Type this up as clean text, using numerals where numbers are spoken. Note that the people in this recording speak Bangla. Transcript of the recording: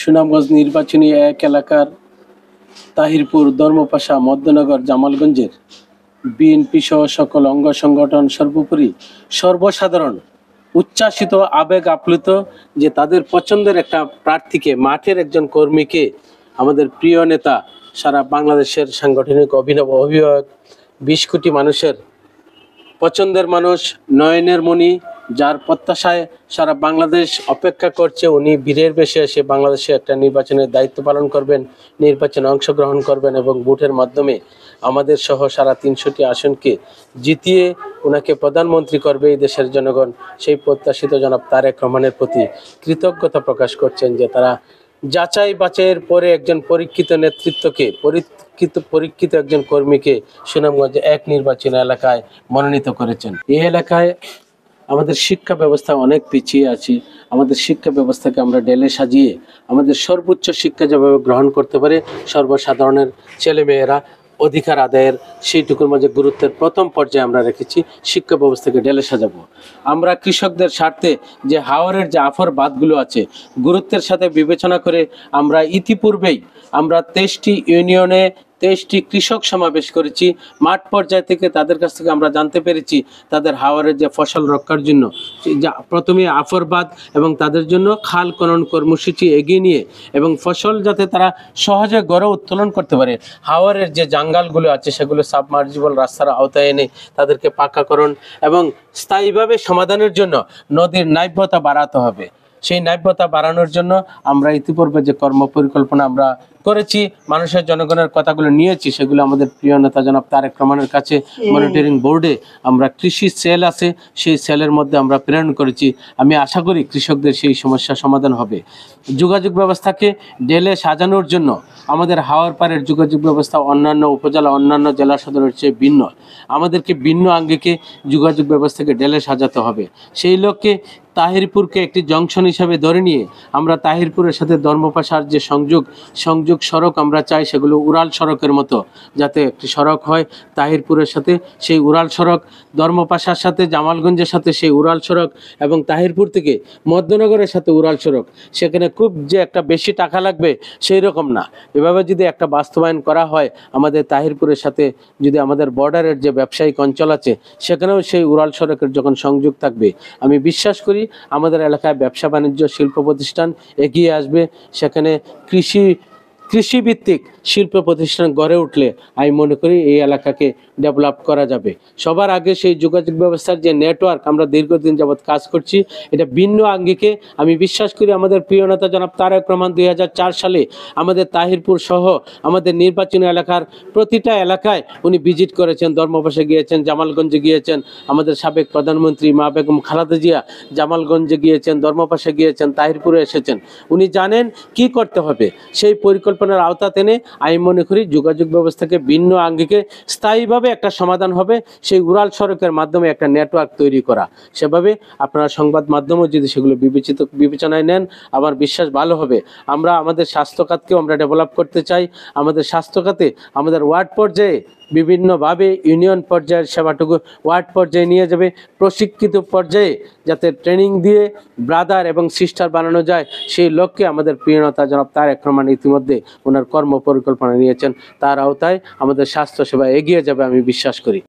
সুনামগঞ্জ নির্বাচনী এক এলাকার তাহিরপুর, ধর্মপাশা, মধ্যনগর, জামালগঞ্জের বিএনপি সহ সকল অঙ্গ সংগঠন, সর্বোপরি সর্বসাধারণ উচ্ছ্বাসিত, আবেগ আপ্লুত যে তাদের পছন্দের একটা প্রার্থীকে, মাঠের একজন কর্মীকে, আমাদের প্রিয় নেতা, সারা বাংলাদেশের সাংগঠনিক অভিভাবক, 20 কোটি মানুষের পছন্দের মানুষ, নয়নের মণি, যার প্রত্যাশায় সারা বাংলাদেশ অপেক্ষা করছে, উনি বীরের বেশে এসে বাংলাদেশে একটা নির্বাচনের দায়িত্ব পালন করবেন, নির্বাচনে অংশগ্রহণ করবেন এবং ভোটের মাধ্যমে আমাদের সহ সারা 300টি আসনকে জিতিয়ে ওনাকে প্রধানমন্ত্রী করবে এই দেশের জনগণ। সেই প্রত্যাশিত জনাব তারেক রহমানের প্রতি কৃতজ্ঞতা প্রকাশ করছেন যে তারা যাচাই বাছাইয়ের পরে একজন পরীক্ষিত নেতৃত্বকে, পরীক্ষিত একজন কর্মীকে সুনামগঞ্জ এক নির্বাচনী এলাকায় মনোনীত করেছেন। এই এলাকায় আমাদের শিক্ষা ব্যবস্থা অনেক পিছিয়ে আছি। আমাদের শিক্ষা ব্যবস্থাকে আমরা ঢেলে সাজিয়ে আমাদের সর্বোচ্চ শিক্ষা যেভাবে গ্রহণ করতে পারে সর্বসাধারণের ছেলেমেয়েরা অধিকার আদায়ের, সেইটুকুর মাঝে গুরুত্বের প্রথম পর্যায়ে আমরা রেখেছি শিক্ষা ব্যবস্থাকে ঢেলে সাজাবো। আমরা কৃষকদের স্বার্থে যে হাওরের যে আফর বাঁধগুলো আছে গুরুত্বের সাথে বিবেচনা করে আমরা ইতিপূর্বেই আমরা 23টি ইউনিয়নে 23টি কৃষক সমাবেশ করেছি। মাঠ পর্যায় থেকে তাদের কাছ থেকে আমরা জানতে পেরেছি তাদের হাওরের যে ফসল রক্ষার জন্য প্রথমে আফরবাদ এবং তাদের জন্য খাল খনন কর্মসূচি এগিয়ে নিয়ে এবং ফসল যাতে তারা সহজে গড়ে উত্তোলন করতে পারে, হাওরের যে জাঙ্গালগুলো আছে সেগুলো সাবমার্জিবল রাস্তার আওতায় এনে তাদেরকে পাকাকরণ এবং স্থায়ীভাবে সমাধানের জন্য নদীর নাব্যতা বাড়াতে হবে। সেই নাব্যতা বাড়ানোর জন্য আমরা ইতিপূর্বে যে কর্মপরিকল্পনা আমরা করেছি, মানুষের জনগণের কথাগুলো নিয়েছি, সেগুলো আমাদের প্রিয় নেতা জনাব তারেক রহমানের কাছে মনিটরিং বোর্ডে আমরা কৃষি সেল আছে, সেই সেলের মধ্যে আমরা প্রেরণ করেছি। আমি আশা করি কৃষকদের সেই সমস্যা সমাধান হবে। যোগাযোগ ব্যবস্থাকে ঢেলে সাজানোর জন্য আমাদের হাওর পাড়ের যোগাযোগ ব্যবস্থা অন্যান্য উপজেলা, অন্যান্য জেলা সদরের চেয়ে ভিন্ন। আমাদেরকে ভিন্ন আঙ্গিকে যোগাযোগ ব্যবস্থাকে ঢেলে সাজাতে হবে। সেই লক্ষ্যে তাহিরপুরকে একটি জংশন হিসাবে ধরে নিয়ে আমরা তাহিরপুরের সাথে ধর্মপাশার যে সংযোগ সড়ক আমরা চাই সেগুলো উড়াল সড়কের মতো যাতে একটি সড়ক হয় তাহিরপুরের সাথে, সেই উড়াল সড়ক, ধর্মপাশার সাথে জামালগঞ্জের সাথে সেই উড়াল সড়ক এবং তাহিরপুর থেকে মধ্যনগরের সাথে উড়াল সড়ক। সেখানে খুব যে একটা বেশি টাকা লাগবে সেই রকম না। এভাবে যদি একটা বাস্তবায়ন করা হয়, আমাদের তাহিরপুরের সাথে যদি আমাদের বর্ডারের যে ব্যবসায়িক অঞ্চল আছে সেখানেও সেই উড়াল সড়কের যখন সংযোগ থাকবে, আমি বিশ্বাস করি আমাদের এলাকায় ব্যবসা বাণিজ্য, শিল্প প্রতিষ্ঠান এগিয়ে আসবে। সেখানে কৃষিভিত্তিক শিল্প প্রতিষ্ঠান গড়ে উঠলে আমি মনে করি এই এলাকাকে ডেভেলপ করা যাবে। সবার আগে সেই যোগাযোগ ব্যবস্থার যে নেটওয়ার্ক আমরা দীর্ঘদিন যাবৎ কাজ করছি, এটা ভিন্ন আঙ্গিকে আমি বিশ্বাস করি আমাদের প্রিয় নেতা জনাব তারেক রহমান 2004 সালে আমাদের তাহিরপুর সহ আমাদের নির্বাচনী এলাকার প্রতিটা এলাকায় উনি ভিজিট করেছেন। ধর্মপাশে গিয়েছেন, জামালগঞ্জে গিয়েছেন, আমাদের সাবেক প্রধানমন্ত্রী মা বেগম খালেদা জিয়া জামালগঞ্জে গিয়েছেন, ধর্মপাশে গিয়েছেন, তাহিরপুরে এসেছেন। উনি জানেন কি করতে হবে। সেই পরিকল্পনার আওতা টেনে আমি মনে করি যোগাযোগ ব্যবস্থাকে ভিন্ন আঙ্গিকে স্থায়ীভাবে একটা সমাধান হবে সেই উড়াল সড়কের মাধ্যমে একটা নেটওয়ার্ক তৈরি করা। সেভাবে আপনারা সংবাদ মাধ্যমও যদি সেগুলো বিবেচনায় নেন, আমার বিশ্বাস ভালো হবে। আমরা আমাদের স্বাস্থ্য খাতকেও আমরা ডেভেলপ করতে চাই। আমাদের স্বাস্থ্য খাতে আমাদের ওয়ার্ড পর্যায়ে বিভিন্নভাবে ইউনিয়ন পর্যায়ের সেবাটুকু ওয়ার্ড পর্যায়ে নিয়ে যাবে, প্রশিক্ষিত পর্যায়ে যাতে ট্রেনিং দিয়ে ব্রাদার এবং সিস্টার বানানো যায়, সেই লক্ষ্যে আমাদের প্রিয় নেতা জনাব তারেক রহমান ইতিমধ্যে ওনার কর্ম পরিকল্পনা নিয়েছেন। তার আওতায় আমাদের স্বাস্থ্যসেবা এগিয়ে যাবে আমি বিশ্বাস করি।